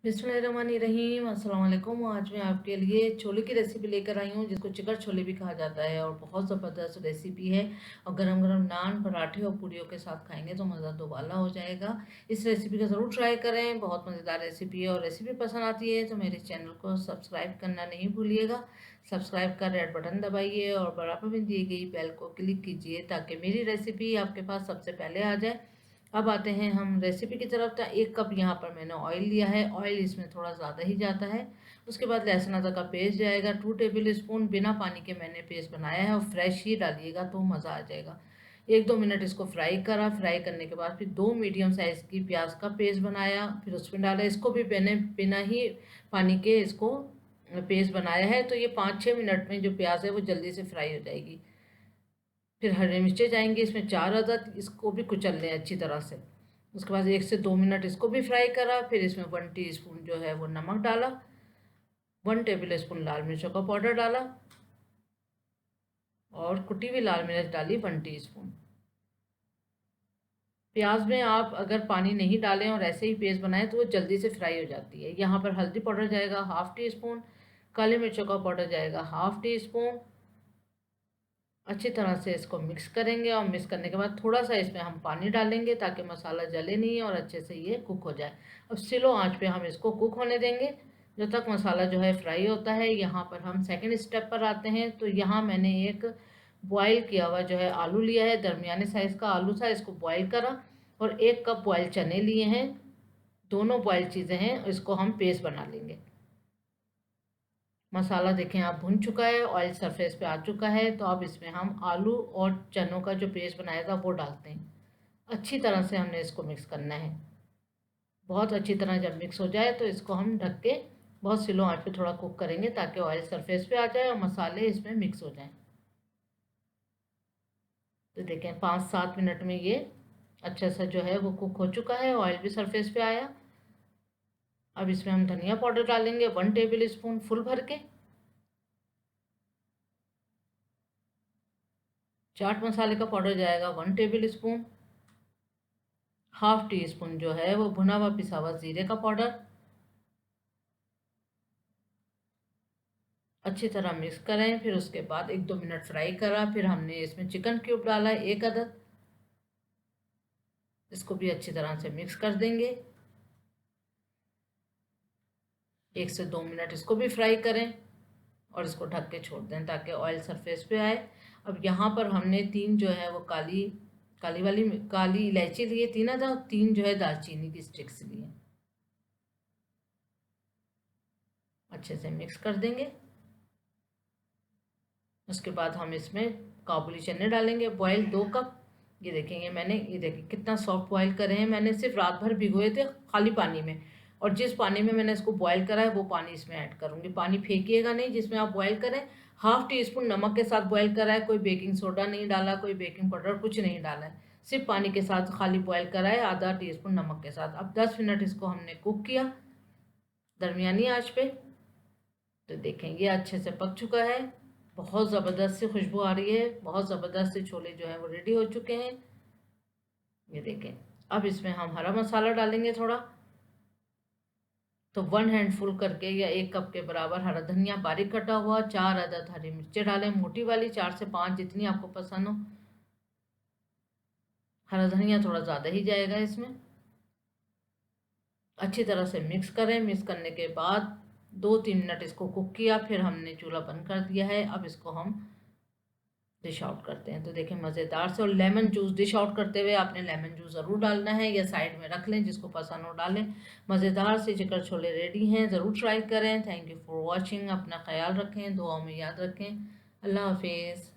बिस्मिल्लाहिर्रहमानिर्रहीम अस्सलाम वालेकुम। आज मैं आपके लिए छोले की रेसिपी लेकर आई हूँ, जिसको चिकन छोले भी कहा जाता है और बहुत ज़बरदस्त रेसिपी है। और गरम गरम नान, पराठे और पूरियों के साथ खाएंगे तो मज़ा दोबाला हो जाएगा। इस रेसिपी का ज़रूर ट्राई करें, बहुत मज़ेदार रेसिपी है। और रेसिपी पसंद आती है तो मेरे चैनल को सब्सक्राइब करना नहीं भूलिएगा। सब्सक्राइब का रेड बटन दबाइए और बराबर में दी गई बेल को क्लिक कीजिए ताकि मेरी रेसिपी आपके पास सबसे पहले आ जाए। अब आते हैं हम रेसिपी की तरफ। तो 1 कप यहाँ पर मैंने ऑयल लिया है। ऑयल इसमें थोड़ा ज़्यादा ही जाता है। उसके बाद लहसुन अदरक का पेस्ट जाएगा। 2 टेबल स्पून बिना पानी के मैंने पेस्ट बनाया है और फ्रेश ही डालिएगा तो मज़ा आ जाएगा। 1-2 मिनट इसको फ्राई करा। फ्राई करने के बाद फिर 2 मीडियम साइज़ की प्याज का पेस्ट बनाया, फिर उसमें डाला। इसको भी मैंने बिना ही पानी के इसको पेस्ट बनाया है। तो ये 5-6 मिनट में जो प्याज है वो जल्दी से फ्राई हो जाएगी। फिर हरी मिर्चें जाएंगी इसमें 4 अदद, इसको भी कुचल लें अच्छी तरह से। उसके बाद 1 से 2 मिनट इसको भी फ्राई करा। फिर इसमें 1 टीस्पून जो है वो नमक डाला, 1 टेबल स्पून लाल मिर्चों का पाउडर डाला और कुटी हुई लाल मिर्च डाली 1 टीस्पून। प्याज में आप अगर पानी नहीं डालें और ऐसे ही पेस्ट बनाएं तो वो जल्दी से फ्राई हो जाती है। यहाँ पर हल्दी पाउडर जाएगा 1/2 टीस्पून, काली मिर्चों का पाउडर जाएगा 1/2 टीस्पून। अच्छी तरह से इसको मिक्स करेंगे और मिक्स करने के बाद थोड़ा सा इसमें हम पानी डालेंगे ताकि मसाला जले नहीं और अच्छे से ये कुक हो जाए। अब स्लो आंच पे हम इसको कुक होने देंगे जब तक मसाला जो है फ्राई होता है। यहाँ पर हम सेकंड स्टेप पर आते हैं। तो यहाँ मैंने एक बॉईल किया हुआ जो है आलू लिया है, दरमियाने साइज़ का आलू था। इसको बॉईल करा और 1 कप बॉयल चने लिए हैं। दोनों बॉयल चीज़ें हैं, इसको हम पेस्ट बना लेंगे। मसाला देखें आप भुन चुका है, ऑयल सरफेस पे आ चुका है। तो अब इसमें हम आलू और चनों का जो पेस्ट बनाया था वो डालते हैं। अच्छी तरह से हमने इसको मिक्स करना है। बहुत अच्छी तरह जब मिक्स हो जाए तो इसको हम ढक के बहुत स्लो आंच पे थोड़ा कुक करेंगे ताकि ऑयल सरफेस पे आ जाए और मसाले इसमें मिक्स हो जाएं। तो देखें 5-7 मिनट में ये अच्छा सा जो है वो कुक हो चुका है, ऑयल भी सरफेस पे आया। अब इसमें हम धनिया पाउडर डालेंगे 1 टेबल स्पून फुल भर के। चाट मसाले का पाउडर जाएगा 1 टेबल स्पून। 1/2 टीस्पून जो है वो भुना हुआ पिसा हुआ जीरे का पाउडर। अच्छी तरह मिक्स करें। फिर उसके बाद 1-2 मिनट फ्राई करा। फिर हमने इसमें चिकन क्यूब डाला 1 अदद। इसको भी अच्छी तरह से मिक्स कर देंगे। 1 से 2 मिनट इसको भी फ्राई करें और इसको ढक के छोड़ दें ताकि ऑयल सरफेस पे आए। अब यहाँ पर हमने 3 जो है वो काली काली वाली काली इलायची लिए 3 अदद और 3 जो है दालचीनी की स्टिक्स लिए। अच्छे से मिक्स कर देंगे। उसके बाद हम इसमें काबुली चने डालेंगे बॉयल 2 कप। ये देखेंगे मैंने, ये देखिए कितना सॉफ्ट बॉयल करे हैं। मैंने सिर्फ रात भर भिगोए थे खाली पानी में, और जिस पानी में मैंने इसको बॉयल करा है वो पानी इसमें ऐड करूँगी। पानी फेंकिएगा नहीं जिसमें आप बॉयल करें। 1/2 टीस्पून नमक के साथ बॉयल करा है, कोई बेकिंग सोडा नहीं डाला, कोई बेकिंग पाउडर कुछ नहीं डाला है। सिर्फ पानी के साथ खाली बॉयल करा है, आधा टीस्पून नमक के साथ। अब 10 मिनट इसको हमने कुक किया दरमियानी आंच पे। तो देखेंगे अच्छे से पक चुका है। बहुत ज़बरदस्त सी खुशबू आ रही है, बहुत ज़बरदस्त से छोले जो हैं वो रेडी हो चुके हैं। ये देखें। अब इसमें हम हरा मसाला डालेंगे थोड़ा। तो 1 हैंडफुल करके या 1 कप के बराबर हरा धनिया बारीक कटा हुआ, 4 अदद हरी मिर्चें डालें, मोटी वाली 4 से 5 जितनी आपको पसंद हो। हरा धनिया थोड़ा ज़्यादा ही जाएगा इसमें। अच्छी तरह से मिक्स करें। मिक्स करने के बाद 2-3 मिनट इसको कुक किया। फिर हमने चूल्हा बंद कर दिया है। अब इसको हम डिश आउट करते हैं। तो देखें मज़ेदार से। और लेमन जूस डिश आउट करते हुए आपने लेमन जूस ज़रूर डालना है, या साइड में रख लें, जिसको पसंद हो डालें। मज़ेदार से चिकन छोले रेडी हैं, ज़रूर ट्राई करें। Thank you for watching. अपना ख्याल रखें, दुआओं में याद रखें। अल्लाह हाफिज़।